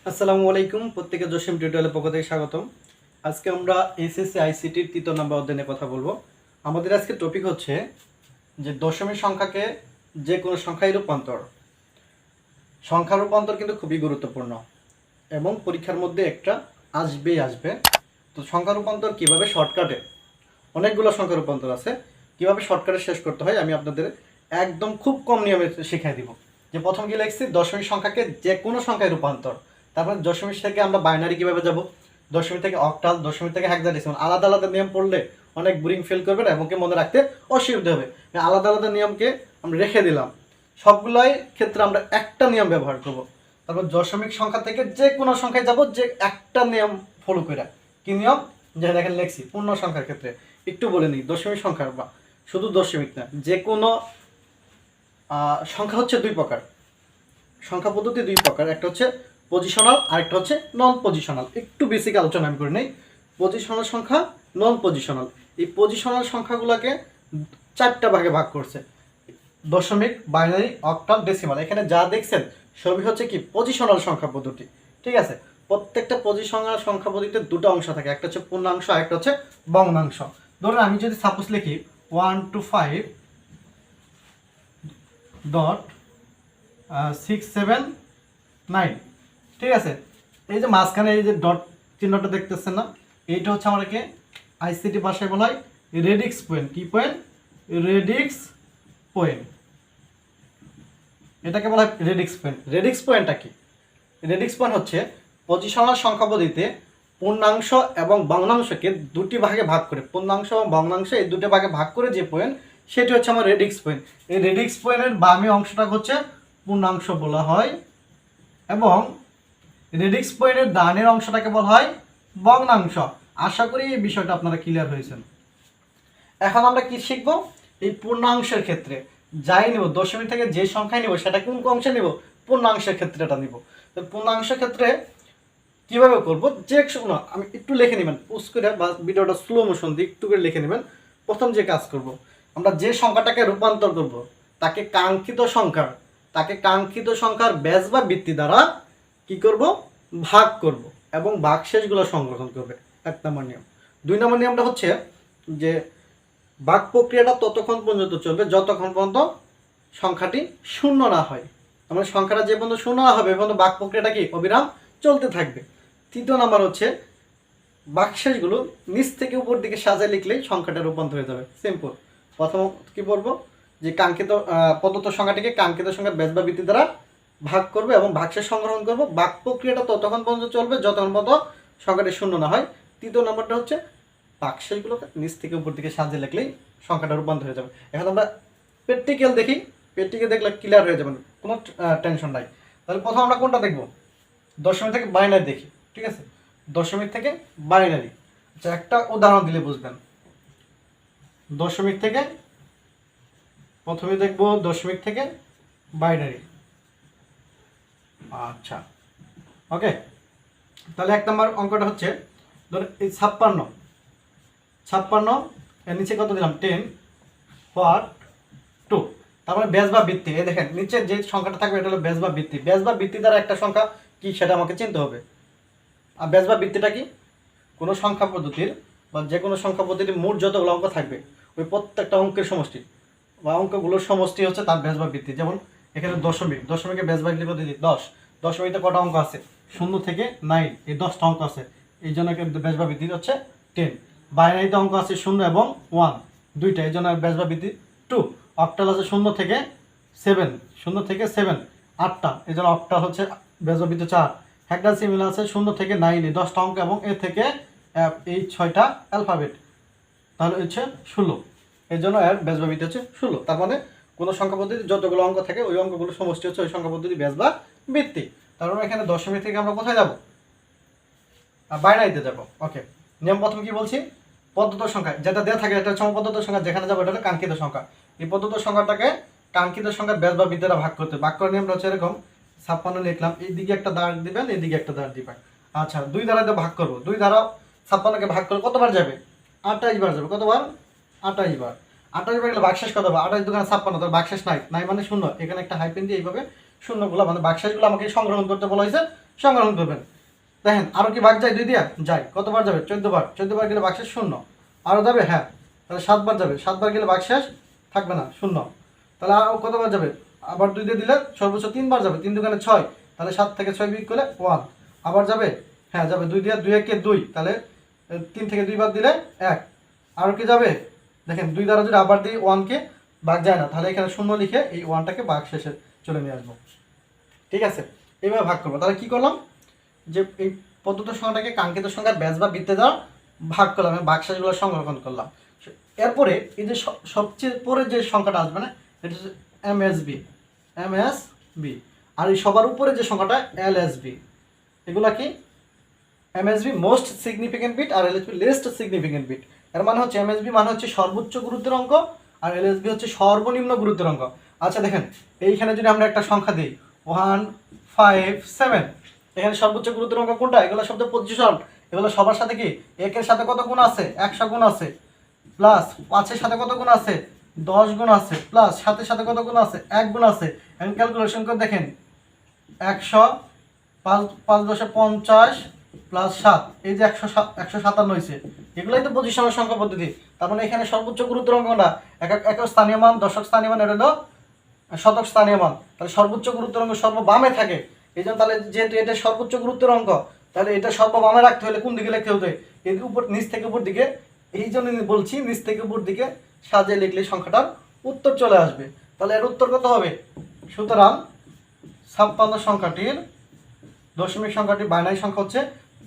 আসসালামু আলাইকুম, প্রত্যেকে জসিম টিউটোরিয়ালের পক্ষ থেকে স্বাগতম। আজকে আমরা HSC ICTর 3য় নম্বর অধ্যায়ে কথা বলবো। আমাদের আজকে টপিক হচ্ছে যে দশমিক সংখ্যাকে যে কোনো সংখ্যায় রূপান্তর। সংখ্যা রূপান্তর কিন্তু খুবই গুরুত্বপূর্ণ এবং পরীক্ষার মধ্যে একটা আসবে। তো সংখ্যা রূপান্তর কীভাবে শর্টকাটে, অনেকগুলো সংখ্যা রূপান্তর আছে, কীভাবে শর্টকাটে শেষ করতে হয় আমি আপনাদের একদম খুব কম নিয়মে শিখিয়ে দিব। যে প্রথম কি লিখছি, দশমিক সংখ্যাকে যে কোনো সংখ্যায় রূপান্তর। তারপর দশমিক থেকে আমরা বাইনারি কীভাবে যাব, দশমিক থেকে অক্টাল, দশমিক থেকে হেক্সাডেসিমাল। আলাদা আলাদা নিয়ম পড়লে অনেক বোরিং ফিল করবেন এবং মনে রাখতে অসুবিধা হবে। আলাদা আলাদা নিয়মকে আমরা রেখে দিলাম, সবগুলোই ক্ষেত্রে আমরা একটা নিয়ম ব্যবহার করব। তারপর দশমিক সংখ্যা থেকে যে কোনো সংখ্যায় যাব, যে একটা নিয়ম ফলো করে। কি নিয়ম? যে দেখেন লিখছি পূর্ণ সংখ্যার ক্ষেত্রে একটু বলে নিই। দশমিক সংখ্যার বা শুধু দশমিক না, যে কোনো সংখ্যা হচ্ছে দুই প্রকার। সংখ্যা পদ্ধতি দুই প্রকার, একটা হচ্ছে পজিশনাল আর একটা হচ্ছে নন পজিশনাল। একটু বেসিক আলোচনা আমি করে নেই। পজিশনাল সংখ্যা, নন পজিশনাল। এই পজিশনাল সংখ্যাগুলোকে চারটা ভাগে ভাগ করছে: দশমিক, বাইনারি, অক্টাল, ডেসিমাল। এখানে যা দেখছেন সবই হচ্ছে কি পজিশনাল সংখ্যা পদ্ধতি। ঠিক আছে? প্রত্যেকটা পজিশনাল সংখ্যা পদ্ধতিতে দুটো অংশ থাকে, একটা হচ্ছে পূর্ণাংশ আর একটা হচ্ছে ভগ্নাংশ। ধরুন আমি যদি সাপোজ লিখি 125.679, ঠিক আছে? এই যে মাঝখানে এই যে ডট চিহ্নটা দেখতেছেন না, এইটা হচ্ছে আমাদেরকে আইসিটি ভাষায় বলা হয় রেডিক্স পয়েন্ট। কি পয়েন্ট? Radix point. এটাকে বলা হয় রেডিক্স পয়েন্ট। রেডিক্স পয়েন্টটা কি? রেডিক্স পয়েন্ট হচ্ছে পজিশনাল সংখ্যা পদ্ধতিতে পূর্ণাংশ এবং ভগ্নাংশকে দুটি ভাগে ভাগ করে, পূর্ণাংশ এবং ভগ্নাংশ এই দুটো ভাগে ভাগ করে যে পয়েন্ট, সেটি হচ্ছে আমার রেডিক্স পয়েন্ট। এই রেডিক্স পয়েন্টের বামে অংশটা হচ্ছে পূর্ণাংশ বলা হয় এবং রেডিক্স পয়েন্টের ডানের অংশটাকে বলা হয় ভগ্নাংশ। আশা করি এই বিষয়টা আপনারা ক্লিয়ার হয়েছেন। এখন আমরা কি শিখব? এই পূর্ণাংশের ক্ষেত্রে যাই নিব, দশমিক থেকে যে সংখ্যায় নিব সেটা কোন অংশে নিব? পূর্ণাংশের ক্ষেত্রে এটা নিব। তো পূর্ণাংশের ক্ষেত্রে কিভাবে করব? যে শোনো, আমি একটু লিখে নেবেন পুশ করে, বা ভিডিওটা স্লো মোশন দিয়ে একটু করে লিখে নেবেন। প্রথম যে কাজ করব, আমরা যে সংখ্যাটাকে রূপান্তর করব তাকে কাঙ্ক্ষিত সংখ্যার ব্যাস বা ভিত্তি দ্বারা কি করব? ভাগ করব এবং ভাগশেষগুলো সংগ্রহণ করবে। 1 নম্বর নিয়ম। 2 নম্বর নিয়মটা হচ্ছে যে ভাগ প্রক্রিয়াটা ততক্ষণ পর্যন্ত চলবে যতক্ষণ পর্যন্ত সংখ্যাটি শূন্য না হয়। আমরা সংখ্যাটা যে পর্যন্ত শূন্য না হবে পর্যন্ত ভাগ প্রক্রিয়াটা কি অবিরাম চলতে থাকবে। 3 নম্বর হচ্ছে ভাগশেষগুলো নিচ থেকে উপর দিকে সাজায় লিখলেই সংখ্যাটা রূপান্তর হয়ে যাবে। সিম্পল। প্রথম কি বলবো? যে কাঙ্ক্ষিত প্রদত্ত সংখ্যাটিকে কাঙ্ক্ষিত সংখ্যার ব্যাস বা ভিত্তি দ্বারা ভাগ করবে এবং ভাগশেষ সংগ্রহণ করব। ভাগ প্রক্রিয়াটা ততক্ষণ পর্যন্ত চলবে যতক্ষণ পর্যন্ত সংখ্যাটি শূন্য না হয়। 3 নম্বরটা হচ্ছে ভাগশেষগুলোকে নিচ থেকে উপর দিকে সাজিয়ে লিখলেই সংখ্যাটা রূপান্তর হয়ে যাবে। এখন আমরা প্র্যাকটিক্যাল দেখি। প্র্যাকটিক্যাল দেখলে ক্লিয়ার হয়ে যাবে, কোনো টেনশন নাই। তাহলে প্রথম আমরা কোনটা দেখব? দশমিক থেকে বাইনারি দেখি। ঠিক আছে? দশমিক থেকে বাইনারি। আচ্ছা, একটা উদাহরণ দিলে বুঝবেন। দশমিক থেকে প্রথমে দেখব দশমিক থেকে বাইনারি। আচ্ছা, ওকে। তাহলে 1 নম্বর অঙ্কটা হচ্ছে ধর এই 56 এর নিচে কত দিলাম? 10 হোয়াট 2। তারপরে ব্যাস বা ভিত্তি। এই দেখেন নিচে যে সংখ্যাটা থাকবে এটা হলো ব্যাস বা ভিত্তি। ব্যাস বা ভিত্তি দ্বারা একটা সংখ্যা কি সেটা আমাকে চিনতে হবে। আর ব্যাস বা ভিত্তিটা কি? কোনো সংখ্যা পদ্ধতির বা যে কোনো সংখ্যা পদ্ধতির মোট যতগুলো অঙ্ক থাকবে ওই প্রত্যেকটা অঙ্কের সমষ্টি বা অঙ্কগুলোর সমষ্টি হচ্ছে তার ব্যাস বা ভিত্তি। যেমন এখানে দশমিকের ব্যাস বা ভিত্তি পদ্ধতি 10। দশমিকে কটা অঙ্ক আছে? 0 থেকে 9, এই 10টা অঙ্ক আছে, এই জন্য ব্যাস বা ভিত্তি হচ্ছে 10। বাইনারিতে অঙ্ক আছে 0 এবং 1 দুইটা, এই জন্য ব্যাস বা ভিত্তি 2। অক্টাল আছে 0 থেকে 7 8টা, এই জন্য অক্টাল হচ্ছে ব্যাস বা ভিত্তি 4। হেক্সাডেসিমাল আছে 0 থেকে 9, এই 10টা অঙ্ক এবং এ থেকে এই 6টা অ্যালফাবেট, তাহলে হচ্ছে 16। এই জন্য এর ব্যাস বা ভিত্তি হচ্ছে 16। তার মানে কোনো সংখ্যা পদ্ধতি যতগুলো অঙ্ক থাকে ওই অঙ্কগুলো সমষ্টি হচ্ছে ওই সংখ্যা পদ্ধতি ব্যাস বা ভিত্তি। তার মানে এখানে দশমিক থেকে আমরা কোথায় যাব? বাইনারিতে যাব। ওকে। নিয়ম প্রথম কি বলছি? পদ্ধত সংখ্যা যেটা দেওয়া থাকে এটা হচ্ছে পদ্ধত সংখ্যা, যেখানে যাবো এটা হলো কাঙ্ক্ষিত সংখ্যা। এই পদ্ধত সংখ্যাটাকে কাঙ্ক্ষিত সংখ্যার ব্যাস বা ভিত্তি দ্বারা ভাগ করতে। ভাগ করার নিয়মটা হচ্ছে এরকম: 56 লিখলাম, এইদিকে একটা দাঁড় দিবেন, এইদিকে একটা দাঁড় দিবেন। আচ্ছা, 2 দ্বারা ভাগ করবো। 2 দ্বারা 56কে ভাগ করলে কতবার যাবে? 28 বার যাবে। কতবার? 28 বার। 28 বার গেলে ভাগশেষ কত হবে? 28 দুগুণে 56, তার ভাগশেষ নাই মানে শূন্য। এখানে একটা হাইপেন দিয়ে এইভাবে শূন্যগুলো মানে ভাগশেষগুলো আমাকে সংগ্রহণ করতে বলা হয়েছে সংগ্রহণ করবেন। দেখেন আরও কি ভাগ যায় 2 দিয়া? যায়। কতবার যাবে? 14 বার। 14 বার গেলে ভাগশেষ 0। আরও যাবে? হ্যাঁ। তাহলে 7 বার যাবে। 7 বার গেলে ভাগশেষ থাকবে না, 0। তাহলে আরও কতবার যাবে? আবার 2 দিয়ে দিলে সর্বোচ্চ 3 বার যাবে। 3 দুগুণে 6, তাহলে 7 থেকে 6 বিয়োগ করলে 1। আবার যাবে? হ্যাঁ যাবে। 2 দিয়ে 2 একে 2, তাহলে 3 থেকে 2 বাদ দিলে 1। আরও কি যাবে? দেখেন 2 দ্বারা যদি আবার দিই 1কে ভাগ যায় না, তাহলে এখানে 0 লিখে এই 1টাকে ভাগ শেষে চলে নিয়ে আসবো। ঠিক আছে, এইভাবে ভাগ করবো। তাহলে কি করলাম, যে এই প্রদত্ত সংখ্যাটাকে কাঙ্ক্ষিত সংখ্যার ব্যাস বা বৃত্তে দ্বারা ভাগ করলাম, ভাগশেষগুলো সংরক্ষণ করলাম। এরপরে এই যে সবচেয়ে পরে যে সংখ্যাটা আসবে না, এটা হচ্ছে এমএসবি, আর এই সবার উপরে যে সংখ্যাটা এলএসবি। এগুলা কি? এমএসবি মোস্ট সিগনিফিকেন্ট বিট আর এলএসবি লিস্ট সিগনিফিকেন্ট বিট। এর মানে হচ্ছে এমএসবি মানে হচ্ছে সর্বোচ্চ গুরুত্বের অঙ্ক, আর এলএসবি হচ্ছে সর্বনিম্ন গুরুত্বের অঙ্ক। আচ্ছা দেখেন, এইখানে যদি আমরা একটা সংখ্যা দিই 157, এখানে সর্বোচ্চ গুরুত্বের অঙ্ক কোনটা? এগুলো শব্দ পজিশন। এগুলো সবার সাথে কি একের সাথে কত গুণ আছে? 100 গুণ আছে, প্লাস 5-এর সাথে কত গুণ আছে? 10 গুণ আছে, প্লাস 7-এর সাথে কত গুণ আছে? 1 গুণ আছে। এখন ক্যালকুলেশন করে দেখেন, 100 5 5 10 50 প্লাস 7, এই যে 157 হয়েছে। এগুলাই তো পজিশনের সংখ্যা পদ্ধতি। তার মানে এখানে সর্বোচ্চ গুরুত্বের অঙ্কটা একক স্থানীয় মান, দশক স্থানীয় মান, এটা হলো শতক স্থানীয় মান। তাহলে সর্বোচ্চ গুরুত্বের অঙ্ক সর্ববামে থাকে। এই জন্য তাহলে যেহেতু এটা সর্বোচ্চ গুরুত্বের অঙ্ক, তাহলে এটা সর্ববামে রাখতে হলে কোন দিকে লিখতে হবে? এর উপর, নিচ থেকে উপর দিকে। এই জন্য বলছি নিচ থেকে উপর দিকে সাজিয়ে লিখলে সংখ্যাটার উত্তর চলে আসবে। তাহলে এর উত্তর কত হবে? সুতরাং 56 সংখ্যাটির দশমিক সংখ্যাটি বাইনারি সংখ্যা হচ্ছে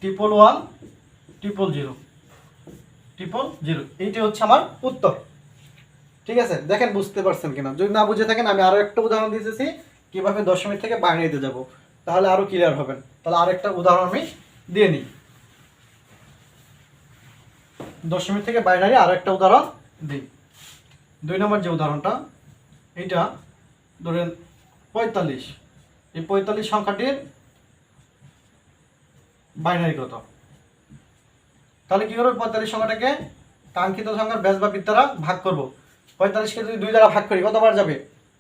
111000000। এইটি হচ্ছে আমার উত্তর। ঠিক আছে, দেখেন বুঝতে পারছেন কিনা। যদি না বুঝে থাকেন, আমি আরো একটা উদাহরণ দিতেছি কিভাবে দশমিক থেকে বাইনারিতে যাব, তাহলে আরো ক্লিয়ার হবেন। তাহলে আরেকটা উদাহরণ আমি দিয়ে নিই। দশমিক থেকে বাইনারি আরো একটা উদাহরণ দিই। 2 নম্বর যে উদাহরণটা, এইটা ধরেন 45। এই 45 সংখ্যাটির বাইনারি কত? তাহলে কি করবো? 45 সংখ্যাটাকে কাঙ্ক্ষিত সংখ্যার ব্যাস বা বৃত্ত দ্বারা ভাগ করব। 45কে যদি 2 দ্বারা ভাগ করি কতবার যাবে?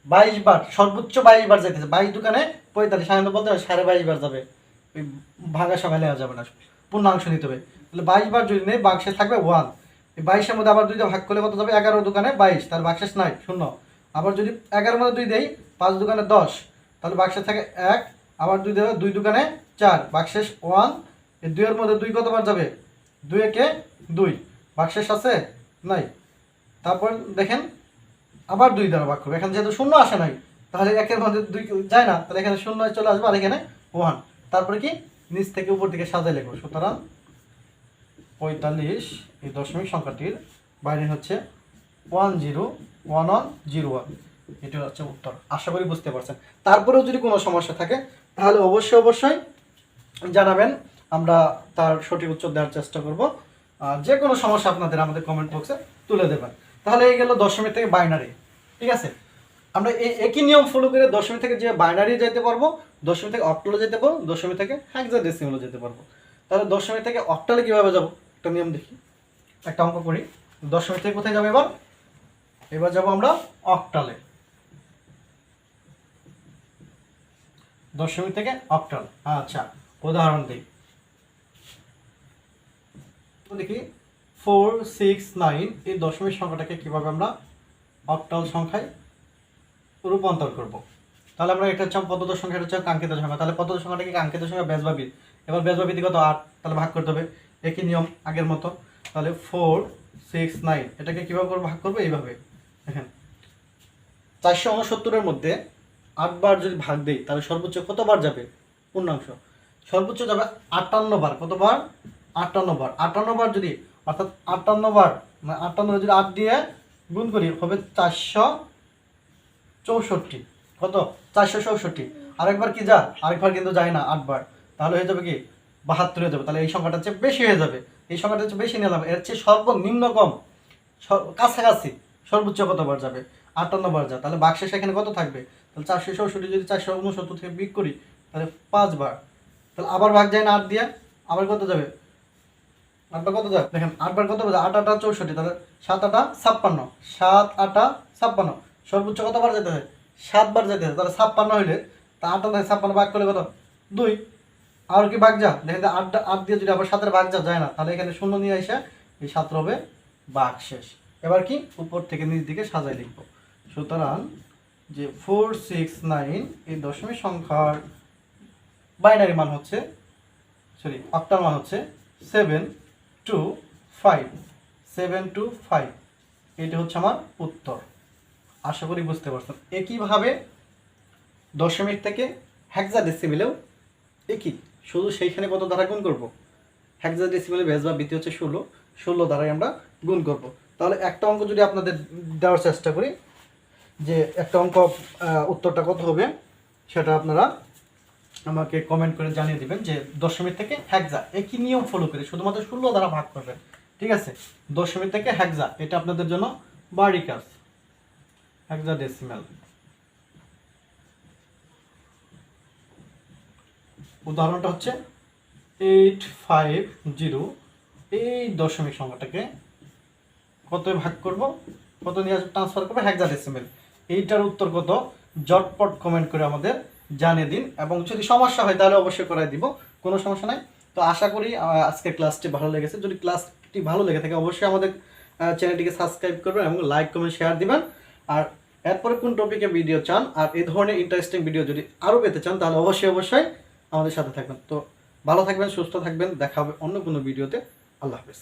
22 বার। সর্বোচ্চ 22 বার যেতেছে। 22 দোকানে 45, সাধারণত বলতে হবে 22.5 বার যাবে। ওই ভাঙা সংখ্যা নেওয়া যাবে না, পূর্ণাংশ নিতে হবে। তাহলে 22 বার যদি নেই, বাক্সেস থাকবে 1। এই 22-এর মধ্যে আবার 2 দিয়ে ভাগ করলে কত যাবে? 11 দোকানে 22, তাহলে বাক্সেস নাই, 0। আবার যদি 11-এর মধ্যে 2 দেই, 5 দোকানে 10, তাহলে বাক্সেস থাকে 1। আবার 2 দেবে, 2 দোকানে 4, বাক্সেস 1। এই 2-এর মধ্যে 2 কতবার যাবে? 2 একে 2, বাক্সেস আছে? নাই। তারপর দেখেন আবার 2 দ্বারা ভাগ করবে। এখানে যেহেতু 0 আসে নাই, তাহলে 1-এর মধ্যে 2 যায় না, তাহলে এখানে 0 চলে আসবে, আর এখানে 1। তারপরে কি নিচ থেকে উপর দিকে সাজাই লিখবো। সুতরাং 45 এই দশমিক সংখ্যাটির বাইরে হচ্ছে 101101। এটা হচ্ছে উত্তর। আশা করি বুঝতে পারছেন। তারপরেও যদি কোনো সমস্যা থাকে তাহলে অবশ্যই জানাবেন, আমরা তার সঠিক উত্তর দেওয়ার চেষ্টা করব। যে কোনো সমস্যা আপনাদের আমাদের কমেন্ট বক্সে তুলে দেবেন। তাহলে এই গেল দশমিক থেকে বাইনারি। ঠিক আছে, আমরা এই একই নিয়ম ফলো করে দশমিক থেকে যে বাইনারি যেতে পারবো, দশমিক থেকে অক্টালে যেতে পারবো, দশমিক থেকে হেক্সাডেসিমালে যেতে পারবো। তাহলে দশমিক থেকে অক্টালে কীভাবে যাব? একটা নিয়ম দেখি, একটা অঙ্ক করি। দশমিক থেকে কোথায় যাবো এবার? এবার যাব আমরা অক্টালে। দশমিক থেকে অক্টাল। আচ্ছা, উদাহরণ দিই, দেখি 469 এই দশমিক সংখ্যাটাকে কিভাবে আমরা অক্টাল সংখ্যায় রূপান্তর করব। তাহলে আমরা এটা হচ্ছে প্রদত্ত সংখ্যা, এটা হচ্ছে কাঙ্ক্ষিত সংখ্যা। তাহলে প্রদত্ত সংখ্যাটাকে কাঙ্ক্ষিত সংখ্যা ব্যাস বা বৃত্ত। এবার ব্যাস বা বৃত্ত কত? 8, তাহলে ভাগ করতে হবে একই নিয়ম আগের মতো। তাহলে 469 এটাকে কীভাবে করে ভাগ করবো? এইভাবে দেখেন, 469-এর মধ্যে 8 বার যদি ভাগ দেই, তাহলে সর্বোচ্চ কতবার যাবে? পূর্ণাংশ সর্বোচ্চ যাবে 58 বার। কতবার? 58 বার। 58 বার যদি, অর্থাৎ 58 বার মানে 58 যদি 8 দিয়ে গুণ করি হবে 464। কত? 464। আরেকবার কি যা? আরেকবার কিন্তু যায় না, 8 বার। তাহলে হয়ে যাবে কি 72 হয়ে যাবে। তাহলে এই সংখ্যাটা হচ্ছে বেশি হয়ে যাবে, এই সংখ্যাটা হচ্ছে বেশি নিলাম। এর চেয়ে সর্বনিম্ন কম কাছাকাছি সর্বোচ্চ কতবার যাবে? 58 বার যা। তাহলে বাক্সেস এখানে কত থাকবে? তাহলে 464 যদি 469 থেকে বিয়োগ করি, তাহলে 5 বার। তাহলে আবার ভাগ যায় না 8 দিয়ে, আবার কত যাবে? 8 বার কত যাবে? দেখেন 8 বার কত যাবে? 8 8 64, তাহলে 7 8 56, 7 8 56। সর্বোচ্চ কতবার যেতে হয়? 7 বার যেতে হয়। তাহলে 56 হইলে তা 8 থেকে 56 ভাগ করলে কত? 2। আর কি ভাগ যা দেখেন 8 দিয়ে যদি আবার 7-এর ভাগ যা যায় না, তাহলে এখানে 0 নিয়ে এসে এই 7 হবে ভাগ শেষ। এবার কি উপর থেকে নিচ দিকে সাজাই লিখব। সুতরাং যে 4, 6, 9 এই দশমিক সংখ্যার বাইনারি মান হচ্ছে, সরি অক্টাল মান হচ্ছে 7 2 5, 7 2 5। এটা হচ্ছে আমার উত্তর। আশা করি বুঝতে পারছেন। একইভাবে দশমিক থেকে হেক্সাডেসিমেলেও একই, শুধু সেইখানে কত দ্বারা গুণ করব, হেক্সাডেসিমেলে বেস বা ভিত্তি হচ্ছে 16 দ্বারাই আমরা গুণ করব। তাহলে একটা অঙ্ক যদি আপনাদের দেওয়ার চেষ্টা করি, যে একটা অঙ্ক উত্তরটা কত হবে সেটা আপনারা আমাকে কমেন্ট করে জানিয়ে দিবেন, যে দশমিক থেকে হেক্সা একই নিয়ম ফলো করে শুধুমাত্র 16 দ্বারা ভাগ করবেন। ঠিক আছে, দশমিক থেকে হেক্সা এটা আপনাদের জন্য বাড়ি কাজ। হেক্সাডেসিমেল উদাহরণটা হচ্ছে 850। এই দশমিক সংখ্যাটাকে কত ভাগ করব, কত নিয়ে ট্রান্সফার করবো হেক্সাডেসিমেল। এইটার উত্তর কত জটপট কমেন্ট করে আমাদের জানিয়ে দিন, এবং যদি সমস্যা হয় তাহলে অবশ্যই করাই দিব, কোনো সমস্যা নাই। তো আশা করি আজকের ক্লাসটি ভালো লেগেছে। যদি ক্লাসটি ভালো লেগে থাকে অবশ্যই আমাদের চ্যানেলটিকে সাবস্ক্রাইব করবেন এবং লাইক কমেন্ট শেয়ার দিবেন। আর এরপরে কোন টপিকে ভিডিও চান আর এই ধরনের ইন্টারেস্টিং ভিডিও যদি আরও পেতে চান তাহলে অবশ্যই আমাদের সাথে থাকবেন। তো ভালো থাকবেন, সুস্থ থাকবেন, দেখা হবে অন্য কোনো ভিডিওতে। আল্লাহ হাফেজ।